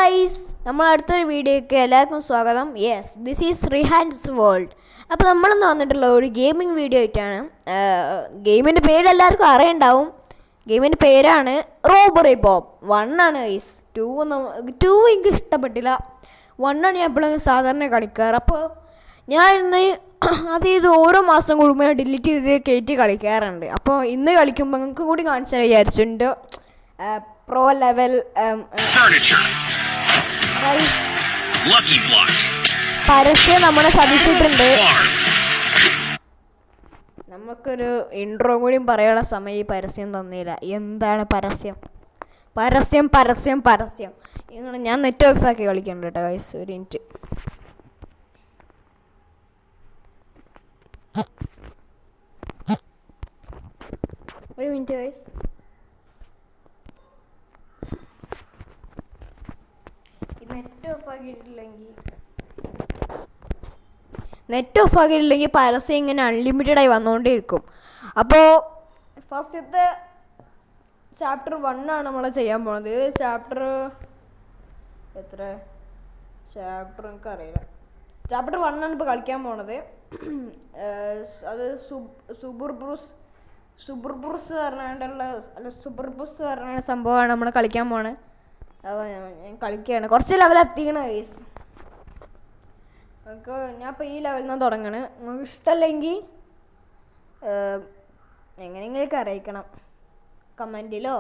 Guys, നമ്മൾ അടുത്തൊരു വീഡിയോയ്ക്ക് എല്ലാവർക്കും സ്വാഗതം. Yes, this is Rihan's world. അപ്പോൾ നമ്മളിന്ന് വന്നിട്ടുള്ള ഒരു ഗെയിമിംഗ് വീഡിയോ ആയിട്ടാണ്. ഗെയിമിൻ്റെ പേര് എല്ലാവർക്കും അറിയണ്ടാവും. ഗെയിമിൻ്റെ പേരാണ് റോബറി പോപ്പ്. 1 ആണ് ഗൈസ്. 2 എനിക്ക് ഇഷ്ടപ്പെട്ടില്ല. 1 ആണ് ഞാൻ എപ്പോഴും സാധാരണ കളിക്കാറ്. അപ്പോൾ ഞാൻ ഇന്ന് ഇത് ഓരോ മാസം കൂടുമ്പോൾ ഡിലീറ്റ് ചെയ്ത് കയറ്റി കളിക്കാറുണ്ട്. അപ്പോൾ ഇന്ന് കളിക്കുമ്പോൾ നിങ്ങൾക്ക് കൂടി കാണിച്ചാൽ വിചാരിച്ചിട്ടുണ്ട് പ്രോ ലെവൽ പരസ്യം നമ്മളെ ചതിച്ചിട്ടുണ്ട്. നമുക്കൊരു ഇൻട്രോ കൂടി പറയാനുള്ള സമയം ഈ പരസ്യം തന്നില്ല. എന്താണ് പരസ്യം? പരസ്യം പരസ്യം പരസ്യം ഇങ്ങനെ ഞാൻ നെറ്റ് ഓഫാക്കി കളിക്കണ്ട കേട്ടോ ഗൈസ്. ഒരു മിനിറ്റ്. ഗൈസ്, നെറ്റ് ഓഫ് ആക്കിയിട്ടില്ലെങ്കിൽ പരസ്യം ഇങ്ങനെ അൺലിമിറ്റഡായി വന്നുകൊണ്ടേയിരിക്കും. അപ്പോൾ ഫസ്റ്റത്തെ ചാപ്റ്റർ 1 ആണ് നമ്മൾ ചെയ്യാൻ പോകുന്നത്. ചാപ്റ്റർ എനിക്കറിയില്ല. ചാപ്റ്റർ 1 ആണ് ഇപ്പോൾ കളിക്കാൻ പോണത്. അത് സുബർബ്രൂസ് പറഞ്ഞ സംഭവമാണ് നമ്മൾ കളിക്കാൻ പോണത്. അപ്പോൾ ഞാൻ കളിക്കുകയാണ്. കുറച്ച് ലെവൽ എത്തിക്കണ ഗൈസ്. നമുക്ക് ഞാൻ ഇപ്പോൾ ഈ ലെവലിൽ നിന്ന് തുടങ്ങണ്. നിങ്ങൾക്ക് ഇഷ്ടമല്ലെങ്കിൽ എങ്ങനെയെങ്കിലൊക്കെ അറിയിക്കണം കമൻറ്റിലോ,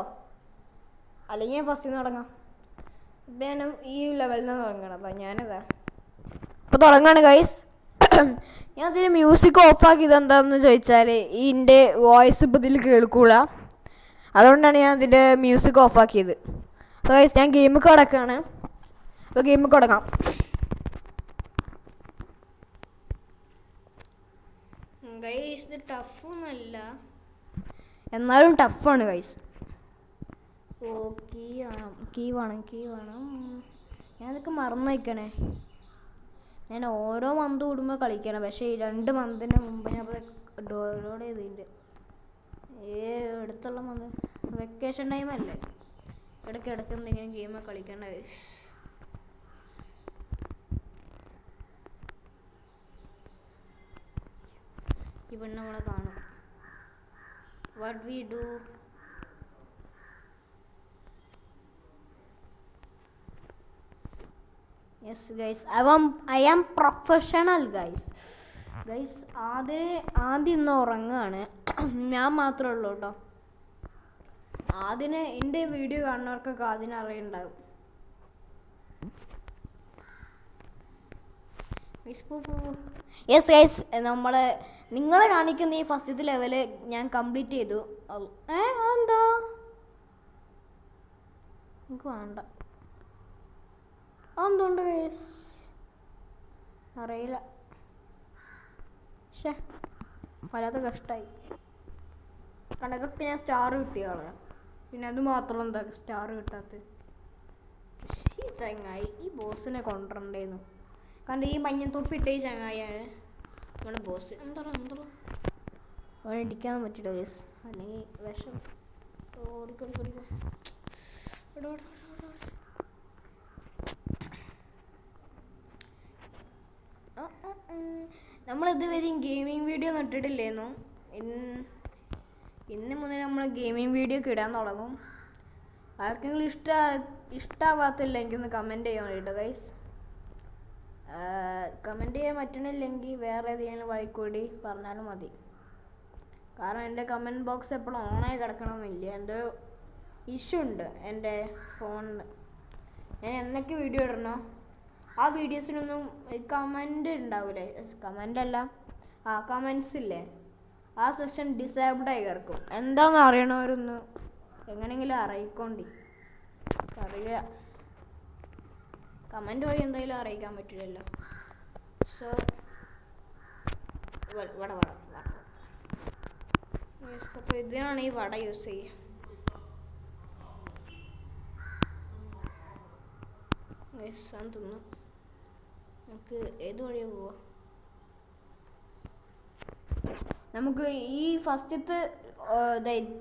അല്ലെങ്കിൽ ഞാൻ ഫസ്റ്റ് തുടങ്ങാം. ഇപ്പം ഞാൻ ഈ ലെവലിൽ നിന്ന് തുടങ്ങണം. അപ്പോൾ ഞാനിതാ ഇപ്പോൾ തുടങ്ങാണ് ഗൈസ്. ഞാൻ അതിന് മ്യൂസിക് ഓഫാക്കിയത് എന്താണെന്ന് ചോദിച്ചാൽ ഇതിൻ്റെ വോയിസ് ഇപ്പോൾ ഇതിൽ കേൾക്കൂല. അതുകൊണ്ടാണ് ഞാൻ അതിൻ്റെ മ്യൂസിക് ഓഫാക്കിയത്. അപ്പോൾ ഗൈസ്, ഞാൻ ഗെയിമിൽ കിടക്കുകയാണ്. അപ്പോൾ ഗെയിമിൽ തുടങ്ങാം. ഗൈസ്, ഇത് ടഫൊന്നുമല്ല, എന്നാലും ടഫാണ് ഗൈസ്. ഓ, കീ വേണം. ഞാനതൊക്കെ മറന്നു വയ്ക്കണേ. ഞാൻ ഓരോ മന്ത് കൂടുമ്പോൾ കളിക്കണം. പക്ഷേ ഈ 2 മന്തിന് മുമ്പ് ഞാൻ ഡൗൺലോഡ് ചെയ്തിട്ടുണ്ട്. അടുത്തുള്ള മന്ത് വെക്കേഷൻ ടൈമല്ലേ, ഇടയ്ക്ക് എന്തെങ്കിലും ഗെയിം കളിക്കേണ്ട ഗൈസ്. ഇപ്പം നമ്മളെ കാണും. What we do. Yes guys, I am professional guys. ആദ്യം ഇന്ന് ഉറങ്ങുകയാണ്. ഞാൻ മാത്രമേ ഉള്ളൂ കേട്ടോ. എൻ്റെ വീഡിയോ കാണുന്നവർക്കൊക്കെ അറിയുണ്ടാവും. യെസ് ഗൈസ്, നിങ്ങളെ കാണിക്കുന്ന ഈ ഫസ്റ്റത്തെ ലെവല് ഞാൻ കംപ്ലീറ്റ് ചെയ്തു. അതെന്താ എനിക്ക് വേണ്ട, അതെന്തുകൊണ്ട് ഗൈസ് അറിയില്ല. വല്ലാത്ത കഷ്ടമായി. കണ്ടതൊക്കെ ഞാൻ സ്റ്റാർ കിട്ടിയ ആളാണ്. പിന്നെ അത് മാത്രം എന്താ സ്റ്റാർ കിട്ടാത്ത ചങ്ങായി. ഈ ബോസിനെ കൊണ്ടുവരണ്ടേന്നു. കാരണം ഈ മഞ്ഞത്തൊപ്പിട്ട ഈ ചങ്ങായിയാണ് നമ്മുടെ ബോസ്. എന്താ അവനെ ഇടിക്കാൻ പറ്റില്ല ഗൈസ്, അല്ലെങ്കിൽ വിഷം. നമ്മളിതുവരെയും ഗെയിമിംഗ് വീഡിയോ ഇട്ടിട്ടില്ലേന്നു. ഇന്ന് മുതൽ നമ്മൾ ഗെയിമിംഗ് വീഡിയോ ഒക്കെ ഇടാൻ തുടങ്ങും. ആർക്കെങ്കിലും ഇഷ്ടമാവാത്തില്ല എനിക്കൊന്ന് കമൻറ്റ് ചെയ്യാൻ വേണ്ടിയിട്ട് ഗൈസ്. കമൻറ്റ് ചെയ്യാൻ പറ്റണില്ലെങ്കിൽ വേറെ ഏതെങ്കിലും വഴി കൂടി പറഞ്ഞാലും മതി. കാരണം എൻ്റെ കമൻറ്റ് ബോക്സ് എപ്പോഴും ഓണായി കിടക്കണമെന്നില്ല. എന്തോ ഇഷ്യൂ ഉണ്ട് എൻ്റെ ഫോണിന്. ഞാൻ എന്നൊക്കെ വീഡിയോ ഇടണോ ആ വീഡിയോസിനൊന്നും കമൻറ്റ് ഉണ്ടാവില്ലേ. കമൻറ്റ്സ് ഇല്ലേ, ആ സെക്ഷൻ ഡിസേബിൾഡ് ആയി കിടക്കും. എന്താണെന്ന് അറിയണവരൊന്ന് എങ്ങനെയെങ്കിലും അറിയിക്കോണ്ടി. അറിയില്ല, കമൻറ്റ് വഴി എന്തായാലും അറിയിക്കാൻ പറ്റില്ലല്ലോ. സോ വട അപ്പോൾ ഇതിനാണ് ഈ വട യൂസ് ചെയ്യുക. തിന്നു. നമുക്ക് ഏത് വഴിയാണ് പോവുക? നമുക്ക് ഈ ഫസ്റ്റത്തെ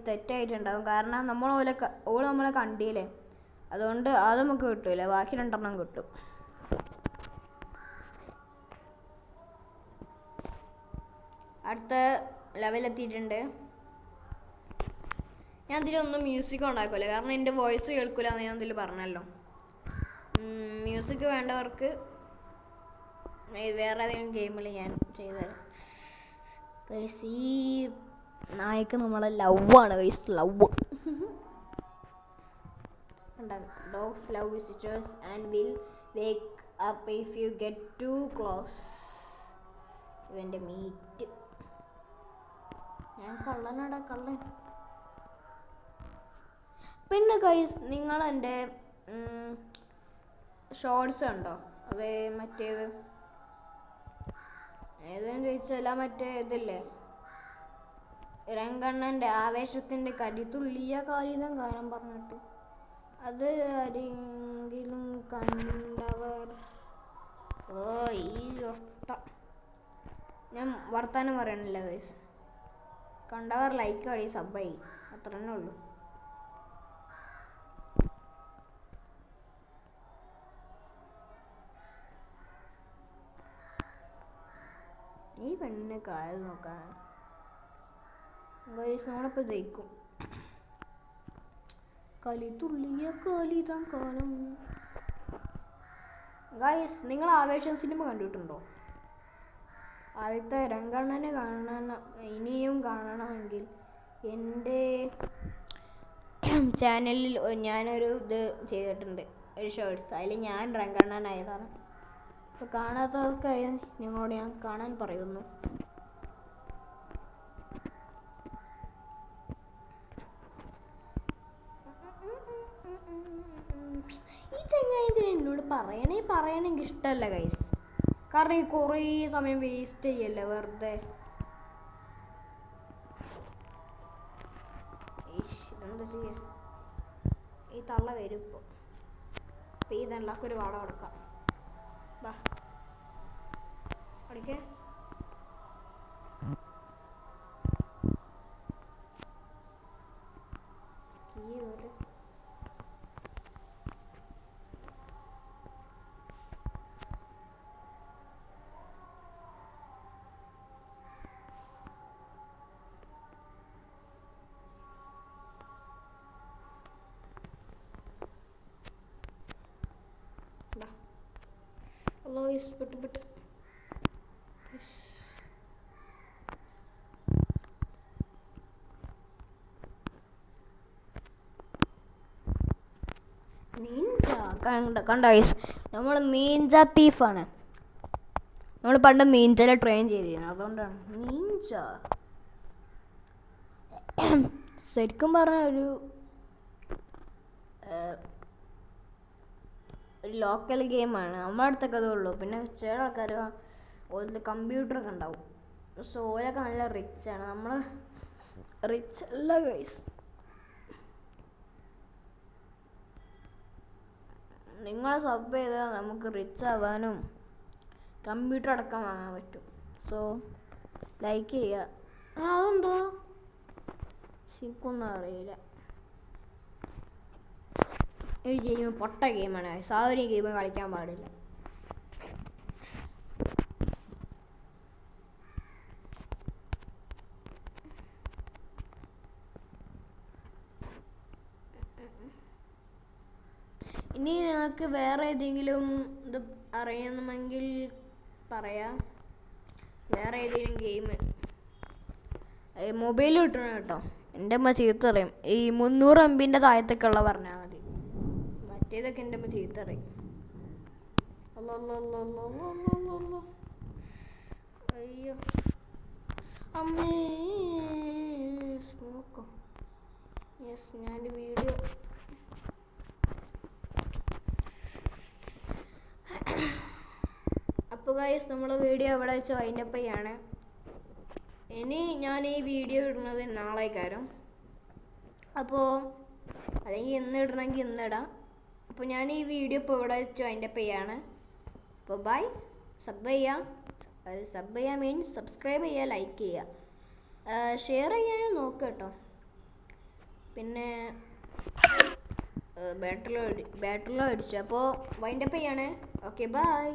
തെറ്റായിട്ടുണ്ടാകും. കാരണം ഓള് നമ്മളെ കണ്ടില്ലേ, അതുകൊണ്ട് അത് നമുക്ക് കിട്ടില്ല, ബാക്കി 2 കിട്ടും. അടുത്ത ലെവലെത്തിയിട്ടുണ്ട്. ഞാൻ ഇതിലൊന്നും മ്യൂസിക് ഉണ്ടാക്കില്ല, കാരണം എൻ്റെ വോയിസ് കേൾക്കില്ല എന്ന് ഞാൻ ഇതിൽ പറഞ്ഞല്ലോ. മ്യൂസിക് വേണ്ടവർക്ക് വേറെ ഏതെങ്കിലും ഗെയിമിൽ ഞാൻ ചെയ്തുതരാം. ഗൈസ് ഈ നായക്ക് നമ്മളെ ലവാണ് guys, love. Dogs love visitors and will wake up if you get too close. ഇവൻ്റെ മീറ്റ്. ഞാൻ കള്ളനാടാ, കള്ളൻ. പിന്നെ ഗൈസ് നിങ്ങളെൻ്റെ ഷോർട്സ് ഉണ്ടോ? അത് മറ്റേത് ഏതെന്ന് ചോദിച്ചാൽ മറ്റേ ഇതില്ലേ, രംഗണ്ണൻ്റെ ആവേശത്തിൻ്റെ കരിത്തുള്ളിയ കാലിതം കാലം പറഞ്ഞിട്ട്, അത് ആരെങ്കിലും കണ്ടവർ? ഓ ഈ ഒട്ട ഞാൻ വർത്താനം പറയണില്ല ഗൈസ്. കണ്ടവർ ലൈക്ക് അടി, സബ്ബായി, അത്ര തന്നെ ഉള്ളൂ. ഈ പെണ്ണിനെ കാര്യം നോക്കാൻ ഗൈസ് നമ്മളിപ്പോൾ ജയിക്കും. കലിതുള്ളിയ കാലിതാം കാലം. ഗൈസ് നിങ്ങൾ ആവേശം സിനിമ കണ്ടിട്ടുണ്ടോ? ആദ്യത്തെ രംഗണ്ണനെ ഇനിയും കാണണമെങ്കിൽ എൻ്റെ ചാനലിൽ ഞാനൊരു ഇത് ചെയ്തിട്ടുണ്ട്, ഒരു ഷോർട്സ്. അതിൽ ഞാൻ രംഗണ്ണനായതാണ്. അപ്പോൾ കാണാത്തവർക്കായി നിങ്ങളോട് ഞാൻ കാണാൻ പറയുന്നു. ഈ ചങ്ങാതിന് എന്നോട് പറയണമെങ്കിൽ ഇഷ്ടമല്ല ഗൈസ്, കാരണം ഈ കുറേ സമയം വേസ്റ്റ് ചെയ്യല്ലേ വെറുതെ. എന്താ ചെയ്യാ, ഈ തള്ള വരും ഇപ്പോൾ. അപ്പോൾ ഈ തള്ളക്കൊരു വാട കൊടുക്കാം. ബാ അടിക്കേ. Lois, but yes. നീഞ്ച കണ്ട ഗൈസ്, നമ്മൾ നീഞ്ച തീഫാണ്. നമ്മൾ പണ്ട് നീഞ്ചയിലെ ട്രെയിൻ ചെയ്തിരുന്നു, അതുകൊണ്ടാണ് നീഞ്ച. ശരിക്കും പറഞ്ഞ ഒരു ലോക്കൽ ഗെയിമാണ്. നമ്മുടെ അടുത്തൊക്കെ അതുള്ളൂ. പിന്നെ ചില ആൾക്കാർ ഓരോ കമ്പ്യൂട്ടറൊക്കെ ഉണ്ടാവും. സോ ഓരൊക്കെ നല്ല റിച്ചാണ്. നമ്മൾ റിച്ച് അല്ല ഗൈസ്. നിങ്ങളെ സബ് ചെയ്താൽ നമുക്ക് റിച്ച് ആവാനും കമ്പ്യൂട്ടർ അടക്കം വാങ്ങാൻ പറ്റും. സോ ലൈക്ക് ചെയ്യുക. അതെന്തോ ശരിക്കൊന്നും അറിയില്ല. ഒരു ഗെയിം പൊട്ട ഗെയിമാണ്. ആ ഒരു ഗെയിം കളിക്കാൻ പാടില്ല. ഇനി നിങ്ങൾക്ക് വേറെ ഏതെങ്കിലും ഇത് അറിയണമെങ്കിൽ പറയാം. വേറെ ഏതെങ്കിലും ഗെയിം മൊബൈലിൽ കിട്ടണം കേട്ടോ. എൻ്റെ അമ്മ ചീത്ത പറയും. ഈ 300 MB താഴത്തൊക്കെ ഉള്ള പറഞ്ഞാൽ മതി. മറ്റേതൊക്കെ എൻ്റെ അമ്മ ചീത്ത പറയും. അയ്യോ അമ്മേ സ്മോക്കോ. യെസ്, ഞാനൊരു വീഡിയോ അപ്പോൾ ഗൈസ് നമ്മളെ വീഡിയോ അവിടെ വെച്ച് വൈൻഡപ്പ് ചെയ്യാണ്. ഇനി ഞാൻ ഈ വീഡിയോ ഇടുന്നത് നാളേക്കാരം. അപ്പോൾ അല്ലെങ്കിൽ ഇന്ന് ഇടണമെങ്കിൽ ഇന്നിടാം. അപ്പോൾ ഞാൻ ഈ വീഡിയോ ഇപ്പോൾ ഇവിടെ വെച്ച് വൈൻഡപ്പ് ചെയ്യാണ്. അപ്പോൾ ബൈ. സബ് ചെയ്യുക, സബ് ചെയ്യുക മീൻസ് സബ്സ്ക്രൈബ് ചെയ്യുക, ലൈക്ക് ചെയ്യുക, ഷെയർ ചെയ്യാനും നോക്കുക കേട്ടോ. പിന്നെ ബാറ്ററിലോ അടിച്ചു. അപ്പോൾ വൈൻഡപ്പ് ചെയ്യാണ്. Okay bye.